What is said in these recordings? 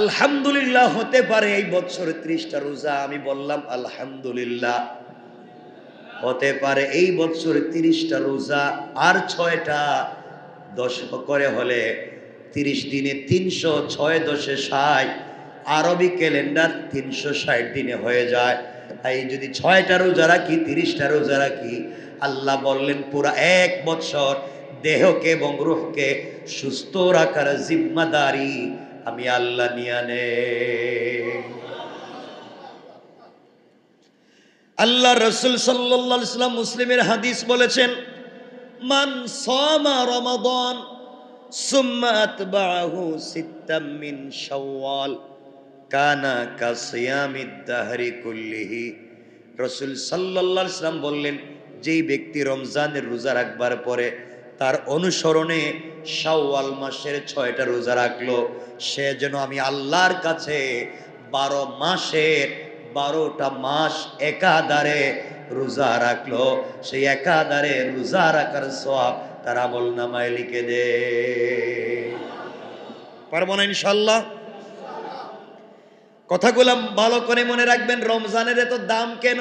আলহামদুলিল্লাহ হতে পারে এই বছর 30টা রোজা, আমি বললাম আলহামদুলিল্লাহ। হতে পারে এই বছর 30টা রোজা আর 6টা 10 করে হলে 30 দিনে 300, 6 10 60, আরবি ক্যালেন্ডার 360 দিনে হয়ে যায়। তাই যদি 6টা রোজা রাখি, 30টা রোজা রাখি, আল্লাহ বললেন পুরা 1 বছর দেহকে এবং রূহকে সুস্থ রাখার জিম্মাদারি আমি আল্লাহ নিয়ে নেই। আল্লাহ রাসূল সাল্লাল্লাহু আলাইহি ওয়াসাল্লাম মুসলিমের হাদিস বলেছেন, মান সামা রমাদান সুম্মা আতবাআহু সিত্তাম মিন শাওয়াল কানা কাসিয়ামিদ দাহরি কুল্লিহি। রাসূল সাল্লাল্লাহু আলাইহি ওয়াসাল্লাম বললেন, যেই ব্যক্তি রমজানের রোজা রাখবার পরে তার অনুসরণে শাওয়াল মাসের 6টা রোজা রাখলো, সে যেন আমি আল্লাহর কাছে 12 মাসের 12টা মাস একাধারে রোজা রাখলো, সেই একাধারে রোজা রাখার সওয়াব তার আমলনামায় লিখে দে। পারবো না ইনশাআল্লাহ? কথাগুলো ভালো করে মনে রাখবেন। রমজানের এত দাম কেন?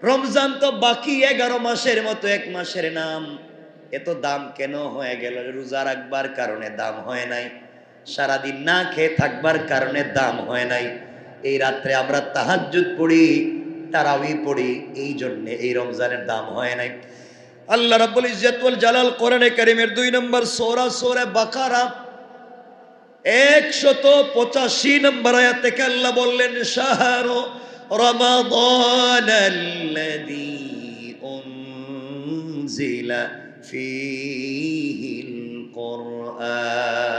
রমজান তো বাকি 11 মাসের মতো 1 মাসের নাম। এত দাম কেন হয়ে গেল? রোজা রাখবার কারণে দাম হয় নাই, সারাদিন না খেয়ে থাকবার কারণে দাম হয় নাই, এই রাত্রে আমরা তাহাজ্জুদ পড়ি, তারাবি পড়ি, এই জন্য এই রমজানের দাম হয় নাই। আল্লাহ রাব্বুল ইজ্জত ওয়াল জালাল কোরআনে কারীমের 2 নম্বর সূরা সূরা বাকারা 185 নম্বর আয়াত থেকে আল্লাহ বললেন, শাহরু রমাদানাল্লাযী উনজিলা ফীহিল কুরআন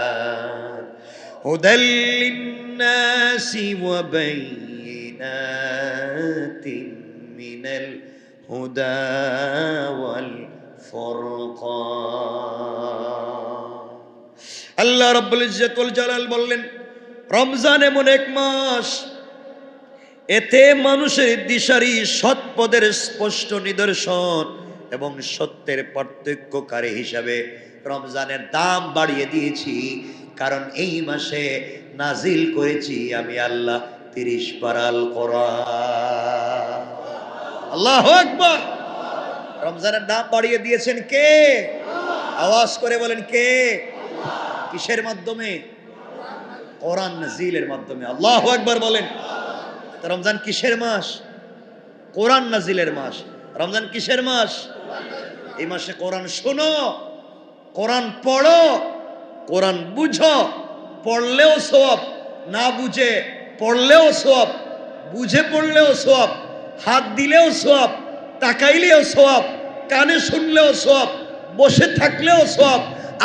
হুদাল লিন্নাসি ওয়া বাইয়িনাতিন মিনাল হুদা ওয়াল ফুরকান। আল্লাহ রাব্বুল ইজ্জত ওয়াল জালাল বললেন, রমজান এমন এক মাস, এতে মানুষের দিশারি, সৎ পদের স্পষ্ট নিদর্শন এবং সত্যের পার্থক্যকারী হিসাবে রমজানের দাম বাড়িয়ে দিয়েছি। কারণ এই মাসে নাজিল করেছি আমি আল্লাহ 30 পারাল কোরআন। আল্লাহু আকবার। রমজানের দাম বাড়িয়ে দিয়েছেন কে? আওয়াজ করে বলেন কে? কিসের মাধ্যমে? কোরআন নাজিলের মাধ্যমে। আল্লাহু আকবার বলেন। রমজান কিসের মাস? কোরআন নাজিলের মাস। রমজান কিসের মাস? এই মাসে কোরআন শোনো, কোরআন পড়ো, কোরআন বুঝো। পড়লেও সওয়াব, না বুঝে পড়লেও সওয়াব, বুঝে পড়লেও সওয়াব, হাত দিলেও সওয়াব, তাকাইলেও সওয়াব, কানে শুনলেও সওয়াব, বসে থাকলেও সওয়াব।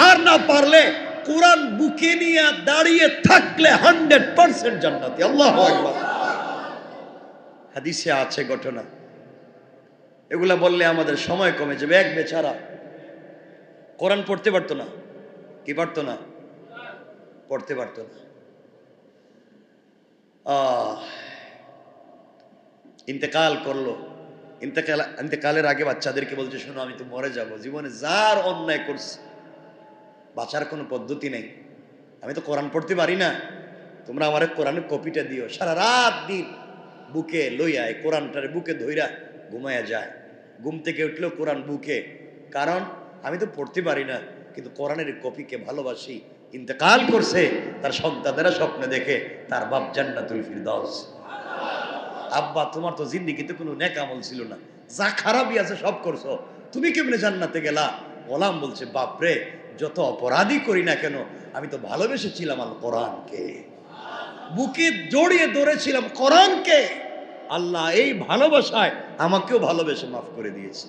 আর না পারলে কোরআন বুকে নিয়ে দাঁড়িয়ে থাকলে 100% জান্নাতি। আল্লাহু আকবার। হাদিসে আছে ঘটনা, এগুলা বললে আমাদের সময় কমে যাবে। এক বেচারা কোরআন পড়তে পারতো না। কি পারতো না? পড়তে পারতো না। ইন্তেকাল করলো। ইন্তেকালের আগে বাচ্চাদেরকে বলছে, শোনো আমি তো মরে যাব, জীবনে যার অন্যায় করছি বাঁচার কোনো পদ্ধতি নেই, আমি তো কোরআন পড়তে পারি না, তোমরা আমার কোরআনের কপিটা দিও। সারা রাত দিন বুকে লইয়া কোরআনটারে বুকে ধইরা ঘুমায়া যায়। ঘুম থেকে উঠলেও কোরআন বুকে, কারণ আমি তো পড়তে পারি না, কিন্তু কোরআনের কপিকে ভালোবাসি। ইন্তেকাল করছে, তার সন্তানেরা স্বপ্নে দেখে তার বাপ জান্নাতুল ফিরদাউস। আব্বা তোমার তো জিন্দেগিতে কোনো নেক আমল ছিল না, যা খারাপই আছে সব করছো, তুমি কেমনে জান্নাতে গেলা? গোলাম বলছে, বাপরে যত অপরাধী করি না কেন, আমি তো ভালোবেসেছিলাম আল কোরআনকে, বুকে জড়িয়ে ধরেছিলাম কোরআনকে। আল্লাহ এই ভালোবাসায় আমাকেও ভালোবেসে মাফ করে দিয়েছে।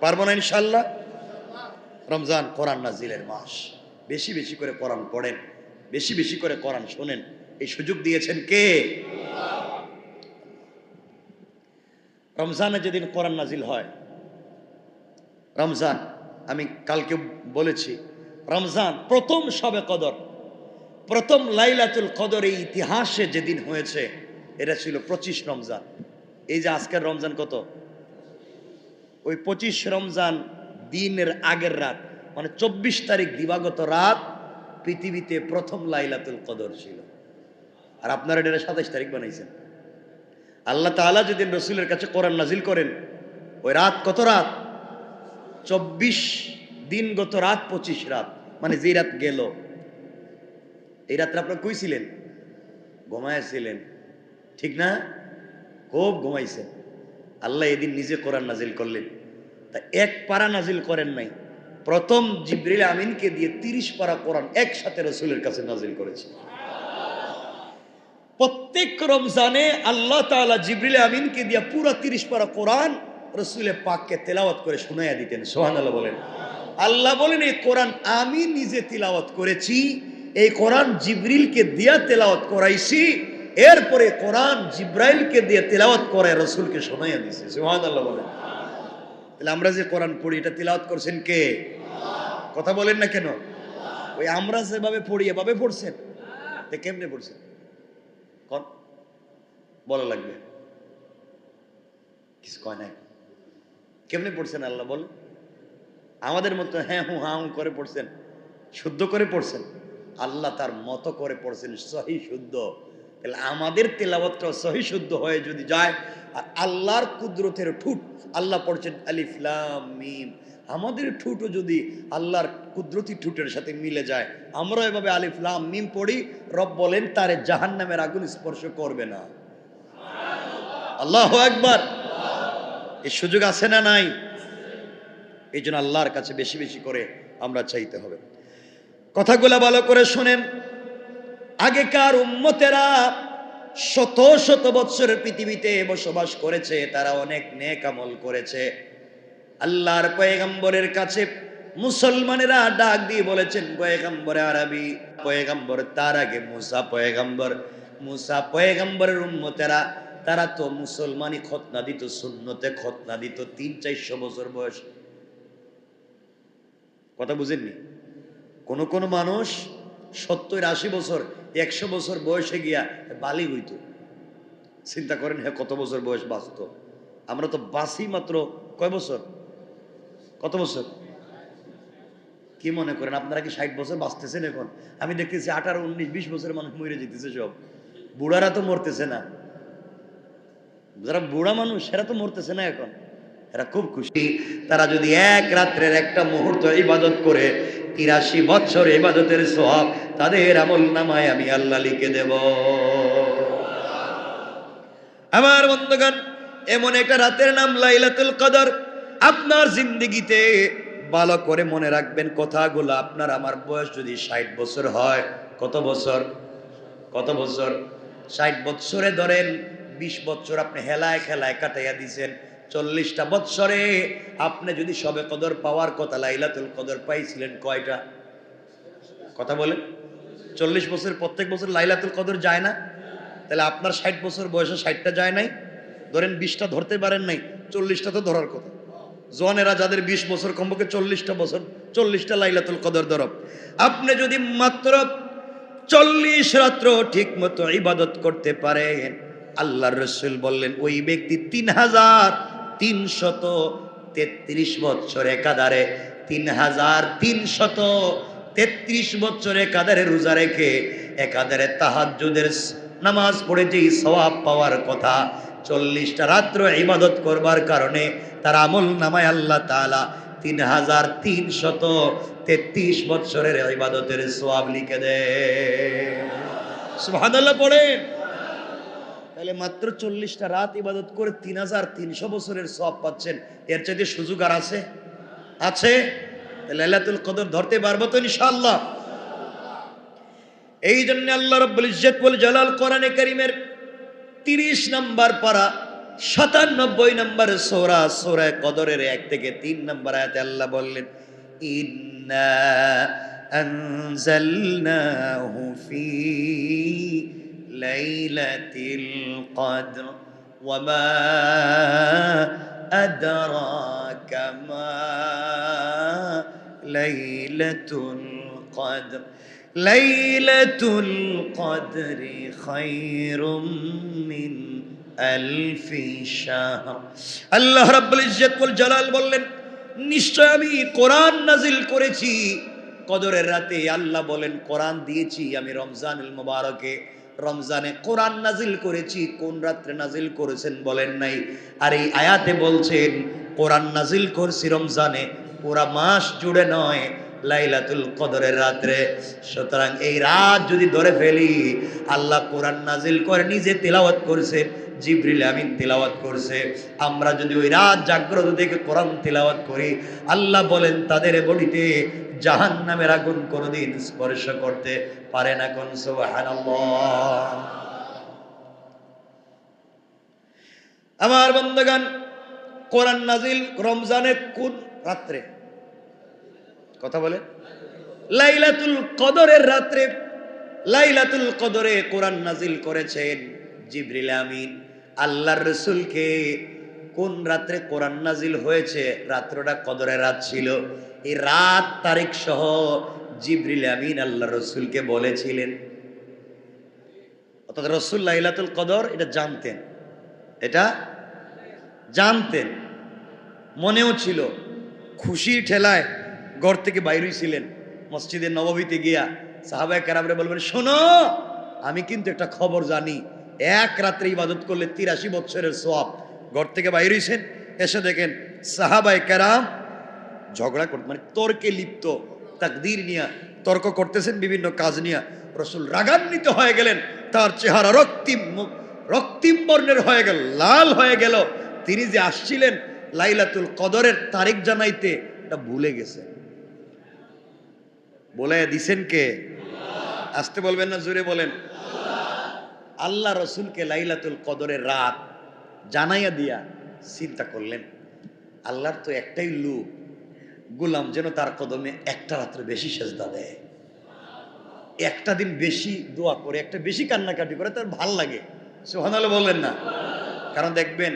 পারবো না ইনশাল্লাহ? রমজান কোরআন নাজিলের মাস। বেশি বেশি করে কোরআন পড়েন, বেশি বেশি করে কোরআন শোনেন। এই সুযোগ দিয়েছেন কে? রমজানে যেদিন কোরআন নাজিল হয়, রমজান আমি কালকে বলেছি, রমজান প্রথম শবে কদর, প্রথম লাইলাতুল কদর এই ইতিহাসে যেদিন হয়েছে, এটা ছিল 25 রমজান। এই যে আজকের রমজান কত? ওই 25 রমজান দিনের আগের রাত, মানে 24 তারিখ দিবাগত রাত পৃথিবীতে প্রথম লাইলাতুল কদর ছিল। আর আপনারা এটা 27 তারিখ বানাইছেন। আল্লাহ তাআলা যেদিন রসুলের কাছে কোরআন নাজিল করেন, ওই রাত কত রাত? 24 দিন গত রাত, 25 রাত, মানে যে রাত গেল, এই রাত্রে আপনারা কই ছিলেন? ঘুমাইছিলেন, ঠিক না? খুব ঘুমাইছেন। আল্লাহ এদিন নিজে কোরআন নাজিল করলেন। তা এক পারা নাজিল করেন নাই, প্রথম জিবরিল আমিনকে দিয়ে 30 পারা কোরআন একসাথে রসুলের কাছে নাজিল করেছে। প্রত্যেক রমজানে আল্লাহ তাআলা জিবরিল আমিনকে দিয়ে পুরো 30 পারা কোরআন রসুলের পাককে তেলাওয়াত করে শোনাইয়া দিতেন। সুবহানাল্লাহ বলেন। আল্লাহ বলেন, এই কোরআন আমি নিজে তিলাওয়াত করেছি, এই কোরআন জিবরিলকে দিয়া তেলাওয়াত করাইছি, এরপরে কোরআন জিব্রাইলকে দিয়ে তেলাওয়াত করায় রসুলকে শোনাইয়া দিয়েছে। সুবহানাল্লাহ বলেন। তাহলে আমরা যে কোরআন পড়ি, এটা তিলাওয়াত করছেন কে? কথা বলেন না কেন? ওই আমরা যেভাবে পড়ি এভাবে পড়ছেন? তে কেমনে পড়ছেন? কোন বলা লাগবে, কিছু কয় নাই। কেমনে পড়ছেন আল্লাহ বলেন? আমাদের মতো হ্যাঁ হু হা হু করে পড়ছেন? শুদ্ধ করে পড়ছেন? আল্লাহ তার মতো করে পড়ছেন, সহি শুদ্ধ। তাহলে আমাদের তেলাওয়াতটা সহি শুদ্ধ হয়ে যদি যায়, আর আল্লাহর কুদরতের ঠুট, আল্লাহ পড়ছেন আলিফ লাম মিম, আমাদের ঠুটও যদি আল্লাহর কুদরতি ঠুটের সাথে মিলে যায়, আমরা এভাবে আলিফ লাম মিম পড়ি, রব বলেন তারে জাহান্নামের আগুন স্পর্শ করবে না। আল্লাহু আকবার। এই সুযোগ আছে না নাই? এই জন্য আল্লাহর কাছে বেশি বেশি করে আমরা চাইতে হবে। কথাগুলো ভালো করে শোনেন। আগেকার উম্মতেরা শত শত বৎসরের পৃথিবীতে বসবাস করেছে, তারা অনেক নেক আমল করেছে। আল্লাহর পয়গম্বরের কাছে মুসলমানেরা ডাক দিয়ে বলেছেন, পয়গম্বরে আরবি, পয়গম্বর তার আগে মুসা পয়গম্বর, মুসা পয়গম্বরের উম্মতেরা তারা তো মুসলমানি খতনা দিত, সুন্নতে খতনা দিত 300-400 বছর বয়স। কথা বুঝেননি? কোন কোন মানুষ 70-80 বছর 100 বছর বয়সে গিয়া বালি হইত। চিন্তা করেন, হ্যাঁ কত বছর বয়স বাঁচত। আমরা তো বাঁচি মাত্র কয় বছর? কত বছর? কি মনে করেন আপনারা কি 60 বছর বাঁচতেছেন এখন? আমি দেখতেছি 18, 19, 20 বছরের মানুষ মরে যেতেছে সব। বুড়ারা তো মরতেছে না, যারা বুড়া মানুষ সেরা তো মরতেছে না এখন। এরা খুব খুশি, তারা যদি এক রাত্রের একটা মুহূর্ত ইবাদত করে 83 বছর ইবাদতের সওয়াব তাদের আমল নামায় আমি আল্লাহ লিখে দেব। আমার বন্ধুগণ, এমন একটা রাতের নাম লাইলাতুল কদর। আপনার জিন্দেগিতে ভালো করে মনে রাখবেন কথাগুলো। আপনার আমার বয়স যদি 60 বছর হয়, কত বছর? কত বছর? 60 বছরে ধরেন 20 বছর আপনি হেলায় খেলায় কাটাইয়া দিছেন। 40টা বছরে আপনি যদি সবে কদর পাওয়ার কথা, লাইলাতুল কদর পাইছিলেন কয়টা? কথা বলেন। 40 বছর প্রত্যেক বছর লাইলাতুল কদর যায় না? তাহলে আপনার 60 বছর বয়সে 60টা যায় নাই? ধরেন 20টা ধরতে পারেন নাই, 40টা তো ধরার কথা। জওয়ানেরা যাদের 20 বছর, কমপক্ষে 40টা বছর, 40টা লাইলাতুল কদর ধরব। আপনি যদি মাত্র 40 রাত্র ঠিক মতো ইবাদত করতে পারেন, আল্লাহর রাসূল বললেন ওই ব্যক্তি 3333 বছর একাধারে, 3333 বছর একাধারে রোজা রেখে একাধারে তাহাজ্জুদের নামাজ পড়ে যেই সওয়াব পাওয়ার কথা, 40টা রাত্র ইবাদত করবার কারণে তার আমল নামায় আল্লাহ তাআলা 3333 বছরের ইবাদতের সওয়াব লিখে দেয়। সুবহানাল্লাহ পড়েন। তাহলে মাত্র 40টা রাত ইবাদত করে 3300 বছরের সওয়াব পাচ্ছেন। এর চাইতে সুযোগ আর আছে? আছে? লাইলাতুল কদর ধরতে পারবো তো ইনশাআল্লাহ? এই জন্য আল্লাহ রাব্বুল ইজ্জত ওয়াল জালাল কোরআনে কারীমের 30 নম্বর পারা 97 নম্বর সূরা, সূরা কদরের 1 থেকে 3 নম্বর আয়াতে আল্লাহ বললেন, ইন্না আনজালনাহু ফি লাইলাতিল কদর ওয়া মা আদরাকা মা লাইলাতুল কদর লাইলাতুল কদরি খায়রুম মিন আলফি শাহর। আল্লাহ রাব্বুল ইজ্জত ওয়াল জালাল বললেন, নিশ্চয় আমি কোরআন নাজিল করেছি কদরের রাতে আল্লাহ বলেন কোরআন দিয়েছি আমি রমজানুল মুবারকে, রমজানে কোরআন নাজিল করেছি। কোন রাত্রে নাজিল করেছেন বলেন নাই, আর এই আয়াতে বলছেন কোরআন নাজিল করছি রমজানে, পুরা মাস জুড়ে নয়, লাইলাতুল কদরের রাত্রে। সুতরাং এই রাত যদি ধরে ফেলি, আল্লাহ কোরআন নাজিল করে নিজে তেলাওয়াত করছে, জিবরিল আমিন তেলাওয়াত করছে। আমরা যদি ওই রাত জাগ্রত থেকে কোরআন তেলাওয়াত করি, আল্লাহ বলেন তাদের বডিতে জাহান্নামের আগুন কোনোদিন স্পর্শ করতে পারে না। কোন সুবহানাল্লাহ। আমার বন্ধুগণ, কোরআন নাজিল রমজানের কোন রাত্রে? কথা বলে লাইলাতুল কদরের রাত্রে। লাইলাতুল কদরে কোরআন নাজিল করেছেন জিবরিল আমিন আল্লাহর রাসূলকে। কোন রাত্রে কোরআন নাজিল হয়েছে? রাত্রটা কদরের রাত ছিল। এই রাত তারিখ সহ জিবরিল আমিন আল্লাহর রাসূলকে বলেছিলেন। অর্থাৎ রাসূল লাইলাতুল কদর এটা জানতেন, এটা জানতেন, মনেও ছিল। খুশির ঠেলায় ঘর থেকে বাইরে ছিলেন, মসজিদে নববীতে গিয়া সাহাবায়ে কেরামরে বলবেন, শোনো আমি কিন্তু একটা খবর জানি, এক রাত্রে ইবাদত করলে 83 বছরের সওয়াব। ঘর থেকে বাইরে হইছেন, এসে দেখেন সাহাবায়ে কেরাম ঝগড়া করতে, মানে তর্কে লিপ্ত, তাকদীর নিয়ে তর্ক করতেছেন, বিভিন্ন কাজ নিয়ে। রাসূল রাগান্বিত হয়ে গেলেন, তার চেহারা রক্তিম বর্ণের হয়ে গেল, লাল হয়ে গেল। তিনি যে আসছিলেন লাইলাতুল কদরের তারিখ জানাইতে, এটা ভুলে গেছেন। বলে দিছেন কে? আসতে বলবেন না, জোরে বলেন। আল্লাহ রসুলকে লাইলাতুল কদরের রাত জানাইয়া দিয়া চিন্তা করলেন, আল্লাহর তো একটাই লোক, গোলাম যেন তার কদমে একটা রাত্রে বেশি সেজদা দেয়, একটা দিন বেশি দোয়া করে, একটা বেশি কান্নাকাটি করে, তার ভাল লাগে। সুবহানাল্লাহ বললেন না? কারণ দেখবেন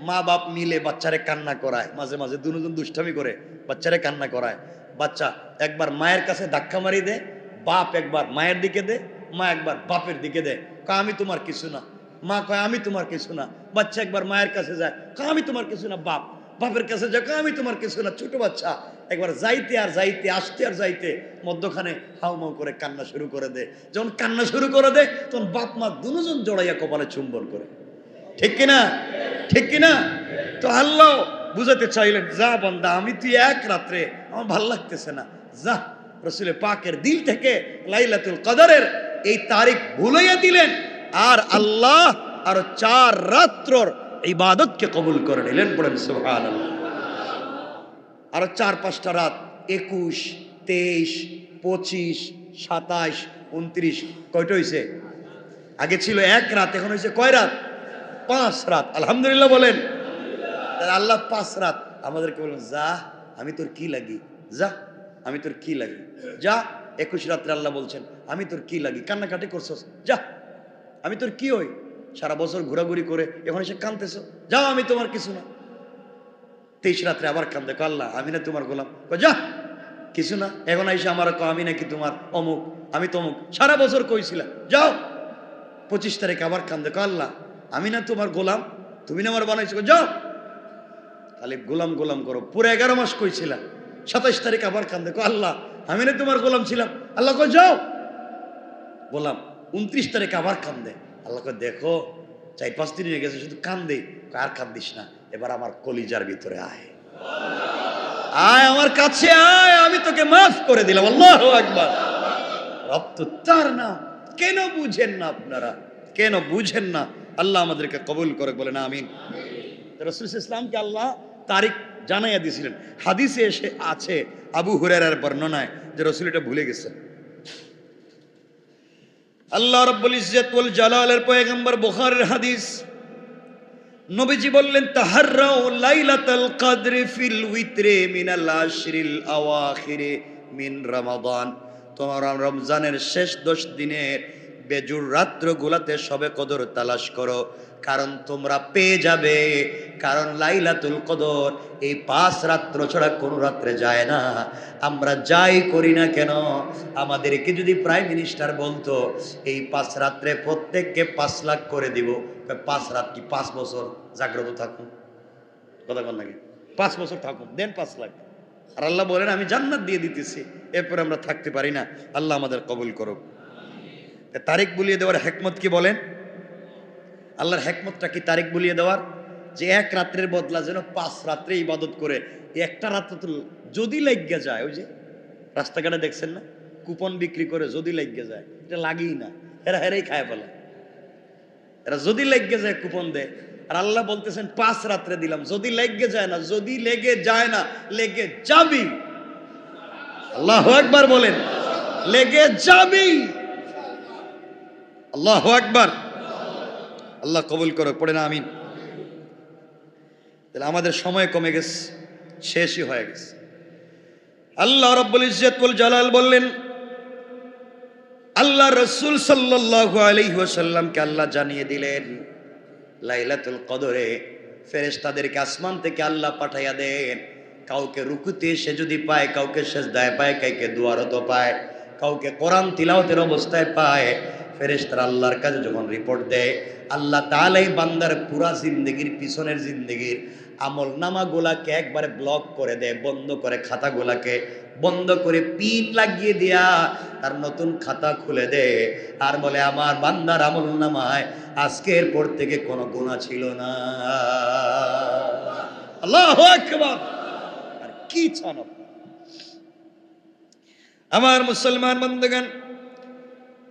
মা বাপ মিলে বাচ্চারে কান্না করায়, মাঝে মাঝে দুজন দুষ্টামি করে বাচ্চারে কান্না করায়। বাচ্চা একবার মায়ের কাছে ধাক্কা মারি দেয়, বাপ একবার মায়ের দিকে দেয়, মা একবার বাপের দিকে দেয়, কয় আমি তোমার কিছু না। মা কয় আমি তোমার কিছু না। বাচ্চা একবার মায়ের কাছে যায়, কয় আমি তোমার কিছু না। বাপ বাপের কাছে যায়, কয় আমি তোমার কিছু না। ছোট বাচ্চা একবার যাইতে আর যাইতে, আসতে আর যাইতে, মধ্যখানে হাউমাউ করে কান্না শুরু করে দেয়। যখন কান্না শুরু করে দেয়, তখন বাপ মা দুজন জড়াইয়া কপালে চুম্বন করে। ঠিক কিনা? ঠিক কিনা? তো আল্লাহ বুঝাতে চাইলেন, যা বান্দা, আমি তুই এক রাত্রে, আমার ভাল লাগতেছে না, যা। রাসূল পাকের দিল থেকে লাইলাতুল কদরের এই তারিখ ভুলাইয়া দিলেন, আর আল্লাহ আরো 4 রাত্রর ইবাদতকে কবুল করে নিলেন। বলেন সুবহানাল্লাহ। আরো 4-5টা রাত, 21, 23, 25, 27, 29, কয়টা হয়েছে? আগে ছিল 1 রাত, এখন হয়েছে কয় রাত? 5 রাত। আলহামদুলিল্লাহ বলেন। আল্লাহ 5 রাত আমাদেরকে বলেন, যা আমি তোর কি লাগি, যা আমি তোর কি লাগি, যা। 21 রাত্রে আল্লাহ বলছেন, আমি তোর কি লাগি, কান্নাকাটি করছস, যা আমি তোর কি হই, সারা বছর ঘোরাঘুরি করে এখন এসে কাঁদতেছ, যাও আমি তোমার কিছু না। 23 রাত্রে আবার কান্দে, আল্লাহ আমি না তোমার গোলাম, যা কিছু না। এখন আইসা আমার আমি নাকি তোমার অমুক, আমি তমুক, সারা বছর কইছিলাম, যাও। 25 তারিখ আবার কান্দে, আল্লাহ আমি না তোমার গোলাম, তুমি না আমার বানাইছো, যাও। খালি গোলাম গোলাম করো, পুরো 11 মাস কইছিলাম। 27 তারিখ আবার কান্দে, আল্লাহ আমি না তোমার গোলাম ছিলাম, আল্লাহ কই যাও গোলাম। 29 তারিখ আবার কান্দে, আল্লাহ কই দেখো 4-5 দিন হয়ে গেছে শুধু কান্দে, আর কান্দিস না, এবার আমার কলিজার ভিতরে আয়, আয় আমার কাছে আয়, আমি তোকে মাফ করে দিলাম। আল্লাহু আকবার। রব তো তার নাম। কেন বুঝেন না আপনারা? কেন বুঝেন না? আল্লাহ আমাদেরকে কবুল করে, বলেন আমিন। রাসূল ইসলামকে আল্লাহ তারিখ জানাইয়া দিয়েছিলেন। হাদিসে এসে আছে, আবু হুরায়রার বর্ণনায়, যে রাসূল এটা ভুলে গেছেন। আল্লাহ রাব্বুল ইজ্জত ওয়াল জালালের পয়গম্বর, বুখারীর হাদিস, নবীজি বললেন, তাহাররাউ লাইলাতাল কদরি ফিল উইতরে মিনাল আশরিল আওয়াখিরে মিন রমাদান। তোমরা রমজানের শেষ 10 দিনের বেজুর রাত্রগুলাতে সবে কদর তালাশ করো, কারণ তোমরা পেয়ে যাবে। কারণ লাইলাতুল কদর এই 5 রাত্র ছাড়া কোনো রাত্রে যায় না। আমরা যাই করি না কেন, আমাদেরকে যদি প্রাইম মিনিস্টার বলতো এই 5 রাত্রে প্রত্যেককে 5 লাখ করে দিব, 5 রাত কি 5 বছর জাগ্রত থাকুন, কথা কন নাকি? 5 বছর থাকুন, দেন 5 লাখ। আর আল্লাহ বলেন আমি জান্নাত দিয়ে দিতেছি, এরপর আমরা থাকতে পারি না। আল্লাহ আমাদের কবুল করুক। তারিখ বুলিয়ে দেওয়ার হেকমত কি বলেন? আল্লাহর হেকমতটা কি তারিখ বুলিয়ে দেওয়ার? যে এক রাত্রের বদলা যেন 5 রাত্রে ইবাদত করে, একটা রাত্র তো যদি লাগিয়ে যায়, ওই যে রাস্তাঘাটে দেখছেন না কুপন বিক্রি করে, যদি লাগিয়ে যায়, এটা লাগেই না, এরা হেরাই খায় ফেলে। এরা যদি লেগে যায় কুপন দেয়, আর আল্লাহ বলতেছেন 5 রাত্রে দিলাম। যদি লেগে যায় না, যদি লেগে যায় না, লেগে যাবি। আল্লাহু আকবার বলেন, লেগে যাবি। আল্লাহু আকবার। আল্লাহ কবুল করো, পড়েন আমিন। তাহলে আমাদের সময় কমে গেছে, শেষই হয়ে গেছে। আল্লাহ রাব্বুল ইজ্জত ওয়াল জালাল বললেন, আল্লাহ রাসূল সাল্লাল্লাহু আলাইহি ওয়াসাল্লামকে আল্লাহ জানিয়ে দিলেন, লাইলাতুল কদরে ফেরেশতাদেরকে আসমান থেকে আল্লাহ পাঠাইয়া দেন। কাউকে রুকুতে সে যদি পায়, কাউকে সিজদায় পায়, কাউকে দুয়ারত পায়, কাউকে কোরআন তিলাওয়াতের অবস্থায় পায়, ফেরেশতারা আল্লাহর কাছে যখন রিপোর্ট দেয়, আল্লাহ তাআলাই বান্দার পুরা জিন্দেগির পিছনের জিন্দেগির আমল নামাগুলাকে একবারে ব্লক করে দেয়, বন্ধ করে, খাতাগুলাকে বন্ধ করে পিন লাগিয়ে দিয়া তার নতুন খাতা খুলে দেয়, আর বলে আমার বান্দার আমল নামায় আজকের পর থেকে কোনো গুনাহ ছিল না। আল্লাহু আকবার। আর কি চান আমার মুসলমান বন্ধুগণ?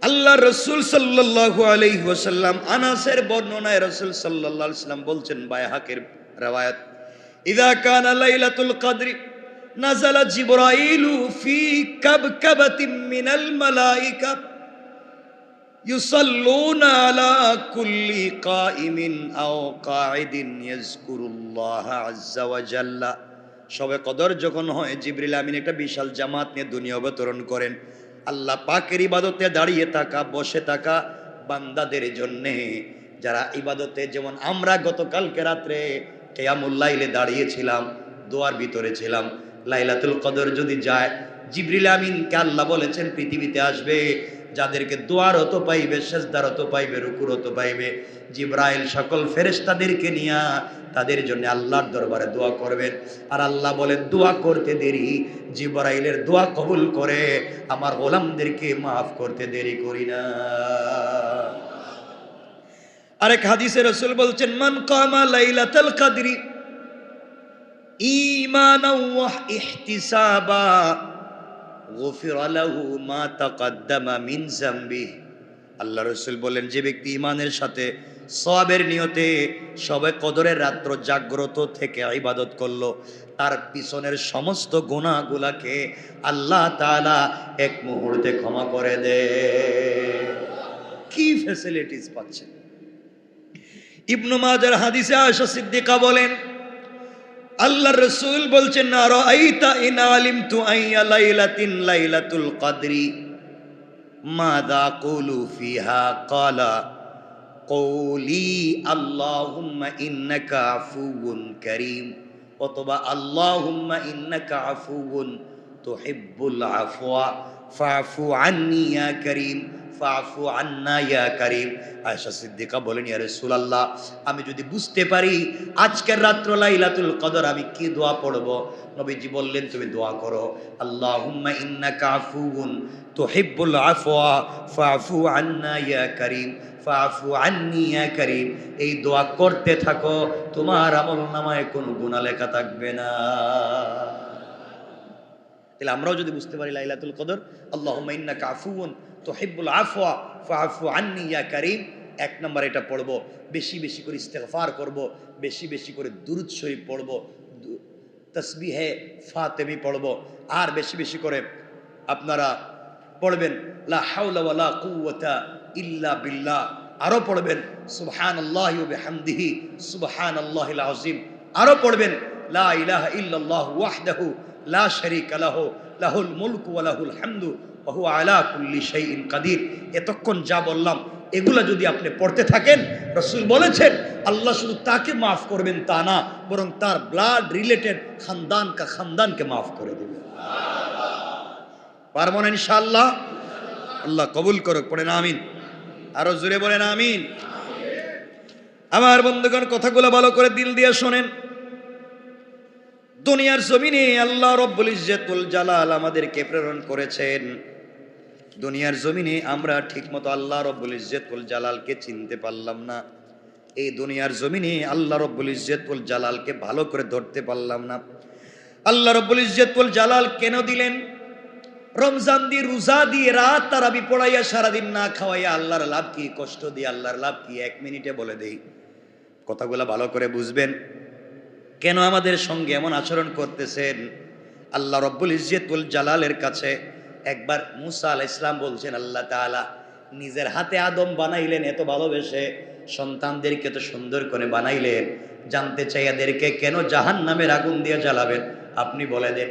আল্লাহ রাসূল সাল্লাল্লাহু আলাইহি ওয়াসাল্লাম, আনাসের বর্ণনায় রাসূল সাল্লাল্লাহু আলাইহি ওয়াসাল্লাম বলছেন, বাইহাকির riwayat, ইযা কানা লাইলাতুল কদরি নাযালা জিবরাইলু ফি কাবকাবাতিন মিনাল মালায়েকা ইউসাল্লুনা আলা কুল্লি কাইমিন আও কাঈদিন ইয়াযকুরুল্লাহ আযজা ওয়া জাল্লা। শবে কদর যখন হয়, জিবরিল আমিন একটা বিশাল জামাত নিয়ে দুনিয়া অবতরণ করেন। আল্লাহ পাকের ইবাদতে দাঁড়িয়ে থাকা, বসে থাকা বান্দাদের জন্যে, যারা ইবাদতে, যেমন আমরা গতকালকে রাত্রে কিয়ামুল লাইলে দাঁড়িয়েছিলাম, দোয়ার ভিতরে ছিলাম, লাইলাতুল কদর যদি যায়, জিবরিল আমিনকে আল্লাহ বলেছেন পৃথিবীতে আসবে, যাদেরকে দোয়ারত পাইবে, সেজদারত পাইবে, রুকুরত পাইবে, জিবরাইল সকল ফেরেশতাদেরকে নিয়া তাদের জন্য আল্লাহর দরবারে দোয়া করবেন। আর আল্লাহ বলেন, দোয়া করতে দেরি, জিবরাইলের দোয়া কবুল করে আমার গোলামদেরকে মাফ করতে দেরি করি না। আরেক হাদিসে রাসূল বলছেন, মান কামা লাইলাতুল কদরি ঈমানাও ওয়া ইহতিসাবা গুফিরা লাহু মা তাকদ্দামা মিন যামবি। আল্লাহ রাসূল বলেন, যে ব্যক্তি ঈমানের সাথে সওয়াবের নিয়তে শবে কদরের রাত্র জাগ্রত থেকে ইবাদত করলো, তার পিছনের সমস্ত গুনাহগুলোকে আল্লাহ তাআলা এক মুহূর্তে ক্ষমা করে দেয়। কি ফ্যাসিলিটিস পাচ্ছেন! ইবনে মাজার হাদিসে আয়েশা সিদ্দিকা বলেন, আল্লাহর রাসূল বলছেন, আরাআইতা ইন আলিমতু আইয়া লাইলাতিন লাইলাতুল কদরি মাযা কুলু ফিহা ক্বালা কওলি আল্লাহুম্মা ইন্নাকা আফুউন কারীম, অথবা আল্লাহুম্মা ইন্নাকা আফুউন তুহিব্বুল আফওয়া ফাফু আন্নি ইয়া কারীম ফাফু আন্না ইয়া কারীম। আয়েশা সিদ্দিকা বলেন, ইয়া রাসূলুল্লাহ, আমি যদি বুঝতে পারি আজকের রাত্র লাইলাতুল কদর, আমি কি দোয়া পড়ব? নবীজি বললেন, তুমি দোয়া করো, আল্লাহুম্মা ইন্নাকা আফুউন তুহিব্বুল আফওয়া ফাফু আন্না ইয়া কারীম ফাফু আন্নি ইয়া কারীম। এই দোয়া করতে থাকো, তোমার আমলনামায় কোনো গুনাহ লেখা থাকবে না। তাহলে আমরাও যদি বুঝতে পারি লাইলাতুল কদর, আল্লাহুম্মা ইন্নাকা আফুউন তুহিব্বুল আফওয়া ফাফু আন্নি ইয়া কারীম, এক নম্বর এটা পড়ব, বেশি বেশি করে ইস্তেগফার করব, বেশি বেশি করে দুরূদ শরীফ পড়ব, তাসবিহে ফাতিমি পড়ব, আর বেশি বেশি করে আপনারা পড়বেন লা হাওলা ওয়ালা কুওয়াতা ইল্লা বিল্লাহ, আরো পড়বেন সুবহানাল্লাহি ওয়া বিহামদিহি সুবহানাল্লাহিল আযীম, আরো পড়বেন লা ইলাহা ইল্লাল্লাহু ওয়াহদাহু লা শারীকা লাহু লাহুল মুলকু ওয়া লাহুল হামদু ওয়া হুয়া আলা কুল্লি শাইইন কাদির। এতক্ষণ যা বললাম, এগুলা যদি আপনি পড়তে থাকেন, রাসূল বলেছেন আল্লাহ শুধু তাকে মাফ করবেন তা না, বরং তার ব্লাড রিলেটেড খানদানকে মাফ করে দেবেন। পারবো না ইনশাআল্লাহ? আল্লাহ কবুল করুক, পড়েন আমিন। আরো জোরে বলেন আমিন। আমার বন্ধুগণ, কথাগুলো ভালো করে দিল দিয়ে শোনেন। দুনিয়ার জমিনে আল্লাহ রব্বুল ইজ্জতুল জালাল আমাদেরকে প্রেরণ করেছেন। দুনিয়ার জমিনে আমরা ঠিকমতো আল্লাহ রব্বুল ইজ্জতুল জালালকে চিনতে পারলাম না। এই দুনিয়ার জমিনে আল্লাহ রব্বুল ইজ্জতুল জালালকে ভালো করে ধরতে পারলাম না। আল্লাহ রব্বুল ইজ্জতুল জালাল কেন দিলেন? রমজান দিয়ে রোজা দিয়ে রাত তারাবি পড়াইয়া সারাদিন না খাওয়াইয়া আল্লাহর লাভ কি? কষ্ট দিয়ে আল্লাহর লাভ কি? 1 মিনিটে বলে দেই, কথাগুলো ভালো করে বুঝবেন। কেন আমাদের সঙ্গে এমন আচরণ করতেছেন? আল্লাহ রব্বুল ইজ্জতুল জালালের কাছে একবার মুসা আলাইহিস সালাম বলছেন, আল্লাহ তাআলা নিজের হাতে আদম বানাইলেন এত ভালোবেসে, সন্তানদেরকে তো সুন্দর করে বানাইলেন, জানতে চাই এদেরকে কেন জাহান্নামের আগুন দিয়ে জ্বালাবেন? আপনি বলে দেন।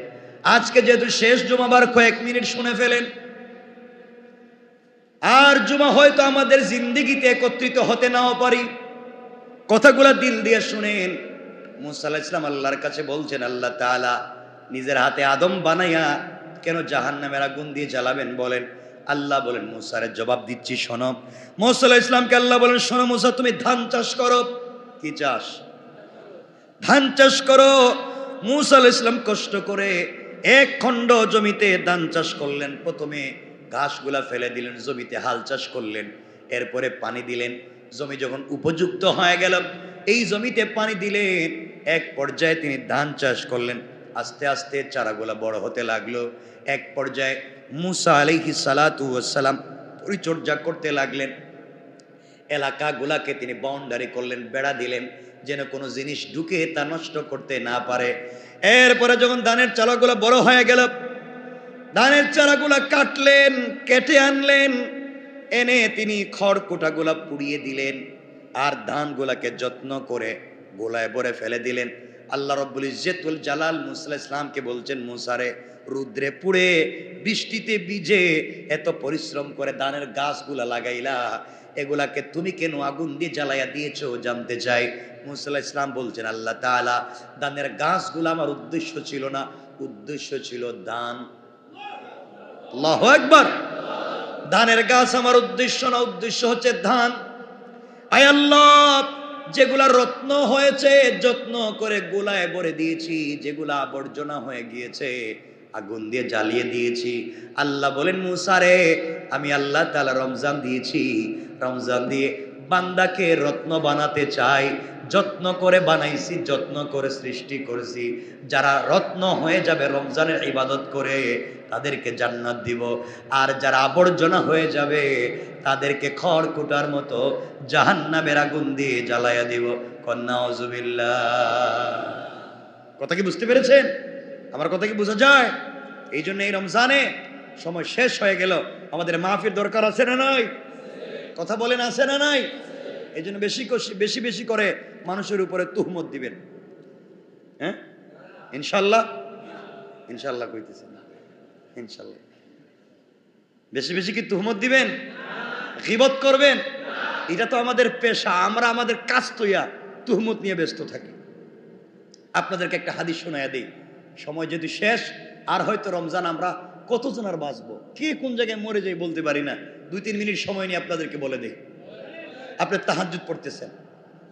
আজকে যেহেতু শেষ জুমাবার কয়েক মিনিট শুনে ফেলেন, আর জুমা হয়তো আমাদের জিন্দেগিতে একত্রিত হতে নাও পারি, কথাগুলো দিল দিয়ে শুনেন। মুসা আলাইহিস সালাম আল্লাহর কাছে বলছেন, আল্লাহ তাআলা নিজের হাতে আদম বানাইয়া কেন জাহান্নামের আগুন দিয়ে জ্বালাবেন বলেন? আল্লাহ বলেন, মুসারে জবাব দিচ্ছি শোনো। মুসা আলাইহিস সালামকে আল্লাহ বলেন, শোনো মুসা, তুমি ধান চাষ করো। কি চাষ? ধান চাষ করো। মুসা আলাইহিস সালাম কষ্ট করে 1 খণ্ড জমিতে ধান চাষ করলেন। প্রথমে ঘাসগুলা ফেলে দিলেন, জমিতে হাল চাষ করলেন, এরপরে পানি দিলেন। জমি যখন উপযুক্ত হয়ে গেল, এই জমিতে পানি দিলেন। এক পর্যায়ে তিনি ধান চাষ করলেন। আস্তে আস্তে চারাগুলা বড় হতে লাগলো। এক পর্যায়ে মুসা আলাইহিস সালাতু ওয়াস সালাম পরিচর্যা করতে লাগলেন। এলাকাগুলাকে তিনি বাউন্ডারি করলেন, বেড়া দিলেন, যেন কোনো জিনিস ঢুকে তা নষ্ট করতে না পারে। এরপরে যখন ধানের চারাগুলা বড় হয়ে গেল, ধানের চারাগুলা কাটলেন, কেটে আনলেন, এনে তিনি খড়কুটাগুলা পুড়িয়ে দিলেন, আর ধানগুলাকে যত্ন করে গোলায় ভরে ফেলে দিলেন। আল্লাহ রব্বুল ইজ্জতুল জালাল মুসা আলাইহিস সালামকে বলছেন, মুসারে রুদ্রে পুড়ে বৃষ্টিতে ভিজে এত পরিশ্রম করে ধানের গাছগুলা লাগাইলা, এগুলাকে তুমি কেন আগুন দিয়ে জ্বালাইয়া দিয়েছো জানতে চাই। মুসা আলাইহিস সালাম বলছেন, আল্লাহ তাআলা ধানের গাছগুলো আমার উদ্দেশ্য ছিল না, উদ্দেশ্য ছিল ধান। আল্লাহু আকবার। ধানের গাছ আমার উদ্দেশ্য না, উদ্দেশ্য হচ্ছে ধান। আয় আল্লাহ, যেগুলা রত্ন হয়েছে যত্ন করে গোলায় ভরে দিয়েছি, যেগুলা আবর্জনা হয়ে গিয়েছে আগুন দিয়ে জ্বালিয়ে দিয়েছি। আল্লাহ বলেন, মুসা রে, আমি আল্লাহ তাআলা রমজান দিয়েছি, রমজান দিয়ে বান্দাকে রত্ন বানাতে চাই, যত্ন করে বানাইছি, যত্ন করে সৃষ্টি করেছি। যারা রত্ন হয়ে যাবে রমজানের ইবাদত করে, তাদেরকে জান্নাত দিব। আর যারা আবর্জনা হয়ে যাবে তাদেরকে খড়কুটার মতো জাহান্নামের আগুন দিয়ে জ্বালাইয়া দিব। নাউযুবিল্লাহ। কথা কি বুঝতে পেরেছেন? আমার কথা কি বোঝা যায়? এই জন্য এই রমজানে সময় শেষ হয়ে গেল, আমাদের মাহফিল দরকার আছে না নাই? কথা বলেন, আছে না নাই? এই জন্য বেশি বেশি করে মানুষের উপরে তুহমত দিবেন। হ্যাঁ, ইনশাল্লাহ। ইনশাল্লাহ কইতেছেন, ইনশাল্লাহ। বেশি বেশি কি তুহমত দিবেন? গীবত করবেন? এটা তো আমাদের পেশা, আমরা আমাদের কাজ তৈয়া তুহমত নিয়ে ব্যস্ত থাকি। আপনাদেরকে একটা হাদিস শোনায়া দেই, সময় যদি শেষ, আর হয়তো রমজান আমরা কতজন আর বাঁচবো, কে কোন জায়গায় মরে যাই বলতে পারি না। 2-3 মিনিট সময় নিয়ে আপনাদেরকে বলে দেই। আপনি তাহাজ্জুদ পড়তেছেন,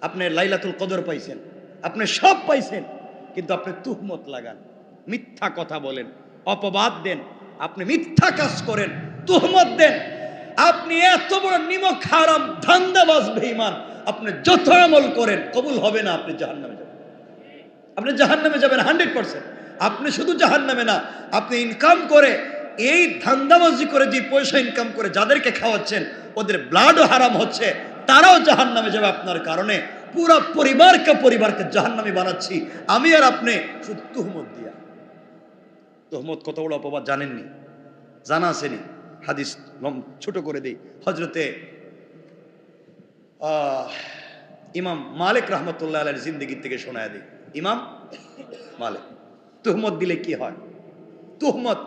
আপনি লাইলাতুল কদর পাইছেন, আপনি সব পাইছেন, কিন্তু আপনি তুহমত লাগান, মিথ্যা কথা বলেন, অপবাদ দেন, আপনি মিথ্যা কাজ করেন, তুহমত দেন, আপনি এত বড় নিমক হারাম ধান্দাবাজ বেঈমান, আপনি যত আমল করেন কবুল হবে না, আপনি জাহান্নামে যাবেন। আপনি জাহান্নামে যাবেন 100%। আপনি শুধু জাহান্নামে না, আপনি ইনকাম করে, এই ধান্দাবাজি করে যে পয়সা ইনকাম করে যাদেরকে খাওয়াচ্ছেন, ওদের ব্লাডও হারাম হচ্ছে, তারাও জাহান্নামে যাবে আপনার কারণে। পুরো পরিবারকে জাহান্নামী বানাচ্ছি আমি আর আপনি, শুধু তুহমত দিয়া। তুহমত কত বড় অপবাদ জানেননি? জানা আসেনি? হাদিস ছোট করে দেই, হযরতে ইমাম মালিক রাহমাতুল্লাহ আলাইহির জিন্দেগি থেকে শোনায় দিই। ইমাম মালিক, তুহমত দিলে কি হয়? তুহমত,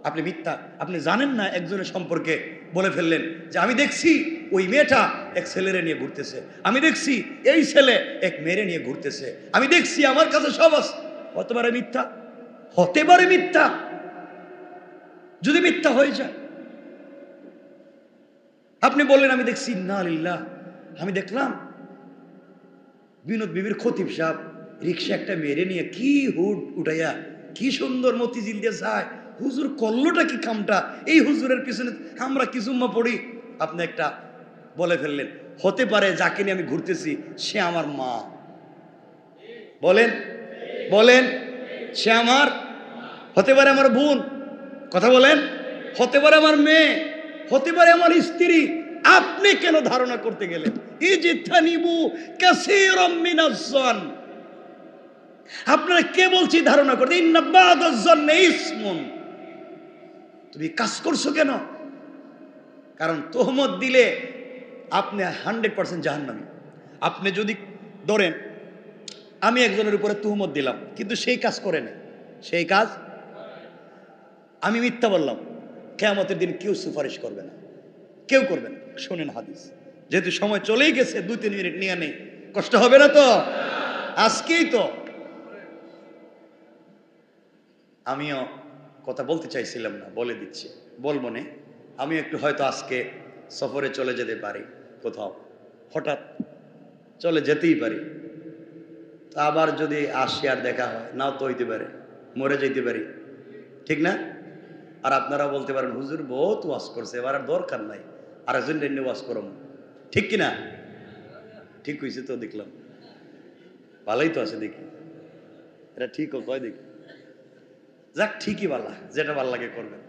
আপনি মিথ্যা, আপনি জানেন না, একজনের সম্পর্কে বলে ফেললেন যে আমি দেখছি ওই মেয়েটা এক ছেলেরে নিয়ে ঘুরতেছে, আমি দেখছি এই ছেলে এক মেয়েরে নিয়ে ঘুরতেছে, আমি দেখছি, আমার কাছে সব আছে। হতে পারে মিথ্যা, হতে পারে মিথ্যা। যদি মিথ্যা হয়ে যায়, আপনি বললেন আমি দেখছি, ইন্না লিল্লাহ, আমি দেখলাম বিনোদ বিবির খতিব সাহেব রিক্সা একটা মেরে নিয়ে কি হুড উঠাইয়া কি সুন্দর মতিঝিল দিয়ে যায়, হুজুর করলোটা কি কামটা, এই হুজুরের পিছনে আমরা কি জুম্মা পড়ি। আপনি একটা বলে ফেললেন, হতে পারে যাকে নিয়ে আমি ঘুরতেছি সে আমার মা। বলেন বলেন, সে আমার, হতে পারে আমার বোন, কথা বলেন, হতে পারে আমার মেয়ে, হতে পারে আমার স্ত্রী। আপনি কেন ধারণা করতে গেলেন? ইজতানিবু কাসীরাম মিনাজ জন, আপনারা কে বলছি ধারণা করতে? ইন্না বাদাজ জন্নি ইসমুন। তুমি কাজ করছো কেন? কারণ তোহমত দিলে আপনি 100% জাহান্নামী। আপনি যদি ধরেন আমি একজনের উপরে তুহমত দিলাম কিন্তু সেই কাজ করে না, সেই কাজ আমি মিথ্যা বললাম, কিয়ামতের দিন কেউ সুপারিশ করবে না, কেউ করবে না। শোনেন হাদিস, যেহেতু সময় চলেই গেছে, 2-3 মিনিট নিয়ে নেই, কষ্ট হবে না তো? আজকেই তো আমিও কথা বলতে চাইছিলাম না, বলে দিচ্ছি, বলবো না। আমি একটু হয়তো আজকে সফরে চলে যেতে পারি, কোথাও হঠাৎ চলে যেতেই পারি। তা আবার যদি আসি আর দেখা হয়, নাও তো হইতে পারে, মরে যেতে পারি, ঠিক না? আর আপনারা বলতে পারেন হুজুর বহুত ওয়াজ করছে, এবার আর দরকার নাই, আর একজন ডেন্ডে ওয়াজ করম, ঠিক কিনা? ঠিক হয়েছে তো, দেখলাম ভালোই তো আছে, দেখি এটা ঠিক ও কয়, দেখি যাক, ঠিকই বালা, যেটা ভাল লাগে করবেন।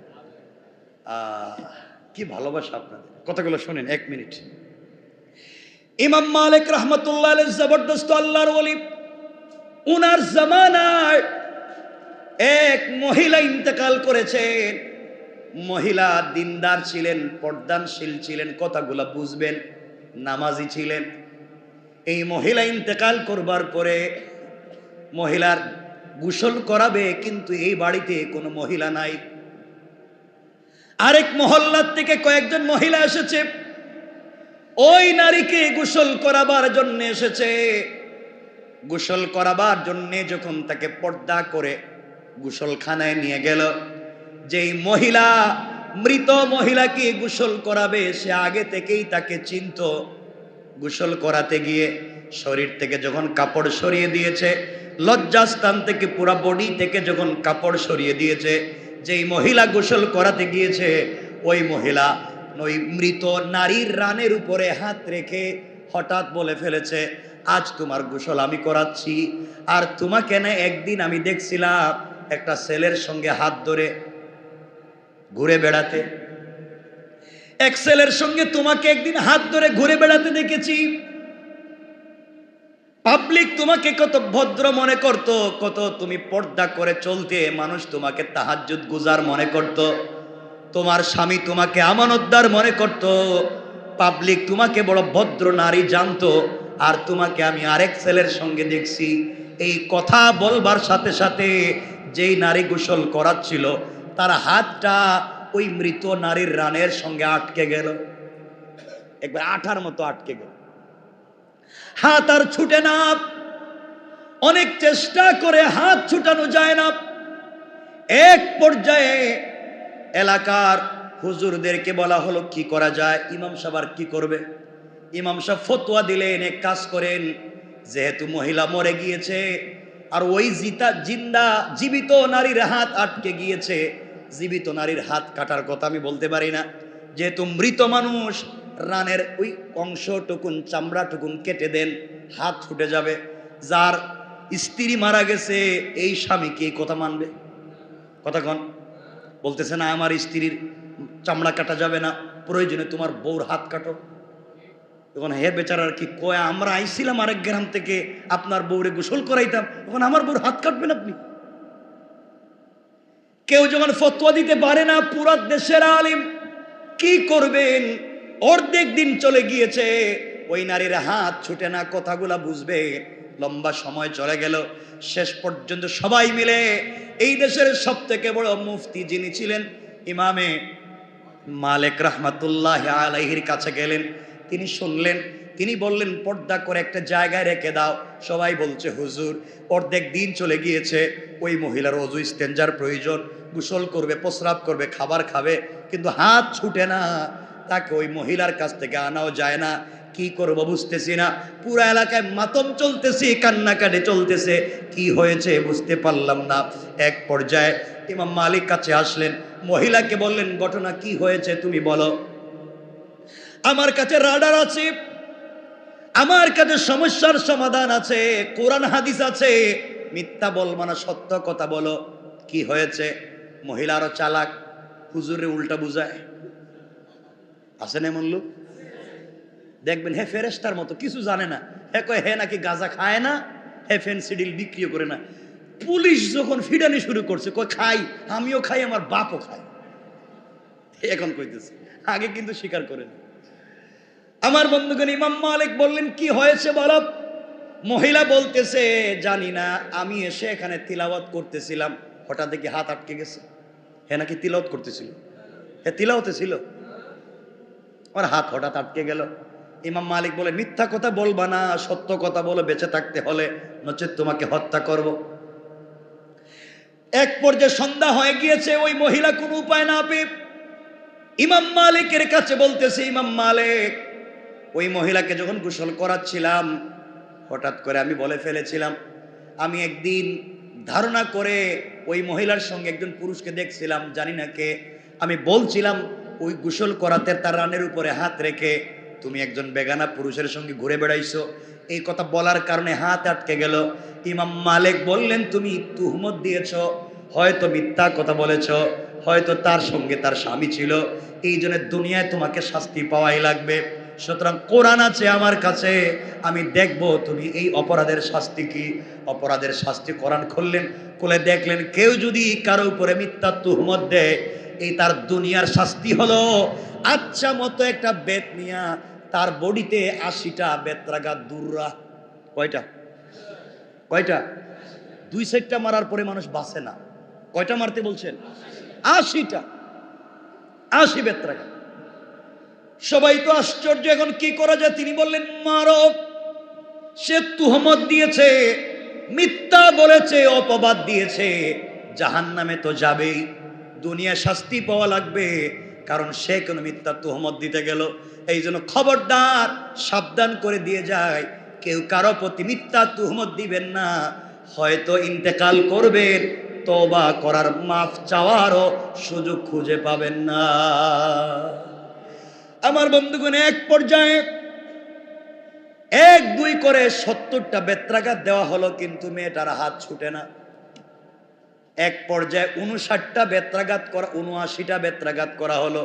কি ভালোবাসা আপনাদের। কথাগুলো শোনেন, 1 মিনিট। ইমাম মালিক রাহমাতুল্লাহ আলাইহি জবরদস্ত আল্লাহর ওলি, উনার জামানায় এক মহিলা ইন্তেকাল করেছেন। মহিলা দিনদার ছিলেন, পর্দানশীল ছিলেন, কথাগুলো বুঝবেন, নামাজি ছিলেন। এই মহিলা ইন্তেকাল করবার পরে মহিলার গোসল করাবে, কিন্তু এই বাড়িতে কোনো মহিলা নাই। আরেক মহল্লার থেকে কয়েকজন মহিলা এসেছে, ওই নারীকে গোসল করাবার জন্য এসেছে। গোসল করাবার জন্য যখন তাকে পর্দা করে গোসলখানায় নিয়ে গেল, যেই মহিলা মৃত মহিলাকে গোসল করাবে সে আগে থেকেই তাকে চিনত। গোসল করাতে গিয়ে শরীর থেকে যখন কাপড় সরিয়ে দিয়েছে, লজ্জাস্থান থেকে পুরো বডি থেকে যখন কাপড় সরিয়ে দিয়েছে, যেই মহিলা গোসল করাতে গিয়েছে ওই মহিলা ওই মৃত নারীর রানের উপরে হাত রেখে হঠাৎ বলে ফেলেছে, আজ তোমার গোসল আমি করাচ্ছি। আর তোমাকে না একদিন আমি দেখছিলাম একটা ছেলের সঙ্গে হাত ধরে ঘুরে বেড়াতে, এক ছেলের সঙ্গে তোমাকে একদিন হাত ধরে ঘুরে বেড়াতে দেখেছি। পাবলিক তোমাকে কত ভদ্র মনে করত, কত তুমি পর্দা করে চলতে, মানুষ তোমাকে তাহাজ্জুদ গুজার মনে করত, তোমার স্বামী তোমাকে আমানতদার মনে করত, পাবলিক তোমাকে বড় ভদ্র নারী জানতো। আর তোমাকে আমি আরেক ছেলের সঙ্গে দেখছি। এই কথা বলবার সাথে সাথে যেই নারী গোসল করাচ্ছিল তার হাতটা ওই মৃত নারীর রানের সঙ্গে আটকে গেল, একবার আঠার মতো আটকে গেল, হাত আর ছুটে না। অনেক চেষ্টা করে হাত ছুটানো যায় না। এক পর্যায়ে এলাকার হুজুরদেরকে বলা হলো কি করা যায়। ইমাম সাহেব আর কি করবে? ইমাম সাহেব ফতোয়া দিলেন, এক কাজ করেন, যেহেতু মহিলা মরে গিয়েছে আর ওই জীবিত নারীর হাত আটকে গিয়েছে, জীবিত নারীর হাত কাটার কথা আমি বলতে পারি না, যেহেতু মৃত মানুষ, রানের ওই অংশটুকুন চামড়াটুকুন কেটে দেন, হাত ছুটে যাবে। যার স্ত্রী মারা গেছে এই স্বামী কি কথা মানবে? কথা কন, বলতেছে না আমার স্ত্রীর চামড়া কাটা যাবে না, প্রয়োজনে তোমার বউর হাত কাটো। তখন হে বেচারার কি কয়, আমরা আইছিলাম আরেক গ্রাম থেকে আপনার বউরে গোসল করাইতাম, এখন আমার বউর হাত কাটবেন আপনি? কেউ যখন ফতোয়া দিতে পারে না, পুরা দেশের আলিম কি করবেন? অর্ধেক দিন চলে গিয়েছে, ওই নারীর হাত ছুটে না, কথাগুলা বুঝবে। লম্বা সময় চলে গেল, শেষ পর্যন্ত সবাই মিলে এই দেশের সব থেকে বড় মুফতি যিনি ছিলেন ইমামে মালিক রাহমাতুল্লাহ আলাইহির কাছে গেলেন। তিনি শুনলেন, তিনি বললেন পর্দা করে একটা জায়গায় রেখে দাও। সবাই বলছে হুজুর অর্ধেক দিন চলে গিয়েছে, ওই মহিলার ওযু ইস্তেঞ্জার প্রয়োজন, গোসল করবে, প্রস্রাব করবে, খাবার খাবে, কিন্তু হাত ছুটে না, তাকে ওই মহিলার কাছ থেকে আনাও যায় না। কি করব বুঝতেছি না, পুরো এলাকায় মাতম চলতেছে, কান্নাকাটি চলতেছে, কি হয়েছে বুঝতে পারলাম না। এক পর্যায়ে ইমাম মালিক কাছে আসলেন, মহিলাকে বললেন ঘটনা কি হয়েছে তুমি বলো। আমার কাছে রাডার আছে, আমার কাছে সমস্যার সমাধান আছে, কোরআন হাদিস আছে, মিথ্যা বলবো না, সত্য কথা বলো, কি হয়েছে। মহিলা আরো চালাক, হুজুরে উল্টা বুঝায়। আছেন এমন লোক, দেখবেন হে ফেরেশতার মতো, কিছু জানে না। হে কয় হে নাকি গাঁজা খায় না, হে ফেন্সিডিল বিক্রিও করে না। পুলিশ যখন ফিডানি শুরু করছে, কয় খাই, আমিও খাই, আমার বাপও খায়। এখন কইতেছে, আগে কিন্তু স্বীকার করেন। আমার বন্ধুগণ, ইমাম মালিক বললেন কি হয়েছে বলো। মহিলা বলতেছে জানি না, আমি এসে এখানে তিলাওয়াত করতেছিলাম, হঠাৎ দেখি হাত আটকে গেছে। হে নাকি তিলাওয়াত করতেছিল, হে তিলাওয়াতে ছিল, আর হাত হঠাৎ আটকে গেল। ইমাম মালিক বলে মিথ্যা কথা বলবা না, সত্য কথা বলো বেঁচে থাকতে হলে, নচেত তোমাকে হত্যা করব। এক পর্যায়ে সন্ধ্যা হয়ে গিয়েছে, ওই মহিলা কোনো উপায় না পেয়ে ইমাম মালিকের কাছে বলতেছে, ইমাম মালিক, ওই মহিলাকে যখন গোসল করাচ্ছিলাম, হঠাৎ করে আমি বলে ফেলেছিলাম, আমি একদিন ধারণা করে ওই মহিলার সঙ্গে একজন পুরুষকে দেখছিলাম, জানি না কে। আমি বলছিলাম ওই গোসল করাতে তার রানের উপরে হাত রেখে তুমি একজন বেগানা পুরুষের সঙ্গে ঘুরে বেড়াইছো, এই কথা বলার কারণে হাত আটকে গেল। ইমাম মালিক বললেন তুমি তুহমত দিয়েছ, হয়তো মিথ্যা কথা বলেছ, হয়তো তার সঙ্গে তার স্বামী ছিল, এই জন্য দুনিয়ায় তোমাকে শাস্তি পাওয়াই লাগবে। সুতরাং কোরআন আছে আমার কাছে, আমি দেখব তুমি এই অপরাধের শাস্তি কি। অপরাধের শাস্তি কোরআন খুললেন, খুলে দেখলেন কেউ যদি কারো উপরে মিথ্যা তুহমত দেয়, এই তার দুনিয়ার শাস্তি হলো আচ্ছা মতো একটা বেত নিয়া তার বডিতে 80টা বেত্রাঘাত দূররা। কয়টা? কয়টা? 2 সাইডটা মারার পরে মানুষ বাঁচে না। কয়টা মারতে বলছেন? 80টা, 80 বেত্রাঘাত। সবাই তো আশ্চর্য, এখন কি করা যায়। তিনি বললেন মারো, সে তুহমত দিয়েছে, মিথ্যা বলেছে, অপবাদ দিয়েছে, জাহান্নামে তো যাবেই, দুনিয়া শাস্তি পাওয়া লাগবে, কারণ সে কোনো মিথ্যা তুহমত দিতে গেল। এই জন্য খবরদার, সাবধান করে দিয়ে যায়, কেউ কারো প্রতি মিথ্যা তুহমত দিবেন না, হয়তো ইন্তেকাল করবেন, তওবা করার, মাফ চাওয়ারও সুযোগ খুঁজে পাবেন না। আমার বন্ধুগণ, এক পর্যায়ে 1-2 করে 70টা বেত্রাঘাত দেওয়া হলো, কিন্তু মেয়েটার হাত ছুটে না। এক পর্যায়ে 59টা বেত্রাঘাত করা, 79টা বেত্রাঘাত করা হলো,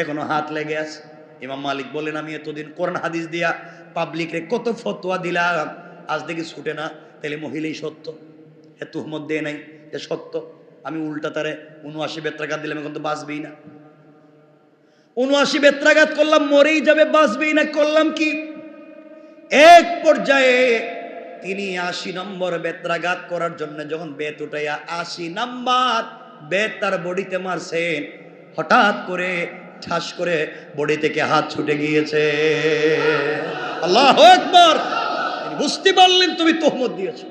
এখনো হাত লেগে আছে। ইমাম মালিক বললেন আমি এতদিন কোরআন হাদিস দিয়া পাবলিকরে কত ফতোয়া দিলাম, আজ দেখি ছুটে না, তাহলে মহিলাই সত্য, এ তুহমত দেয় নাই, এ সত্য। আমি উল্টা তারে 79 বেত্রাঘাত দিলাম, এখন তো বাঁচবেই না। 79 বেত্রাঘাত করলাম, মরেই যাবে, বাঁচবেই না, করলাম কি। এক পর্যায়ে তিনি 80 নম্বর বেত্রাঘাত করার জন্য যখন বেত উঠাইয়া 80 নাম্বার বেত তার বডিতে মারছেন, হঠাৎ করে ঠাস করে বডি থেকে হাত ছুটে গিয়েছে। আল্লাহু আকবার। তিনি বুঝতে পারলেন তুমি তুহমত দিয়েছো।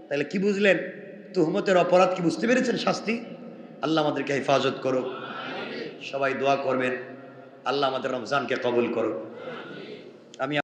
তাহলে কি বুঝলেন? তুহমতের অপরাধ কি বুঝতে পেরেছেন? শাস্তি। আল্লাহ আমাদেরকে হেফাজত করো। সবাই দোয়া করবেন, আল্লাহ আমাদের রমজানকে কবুল করো। আমি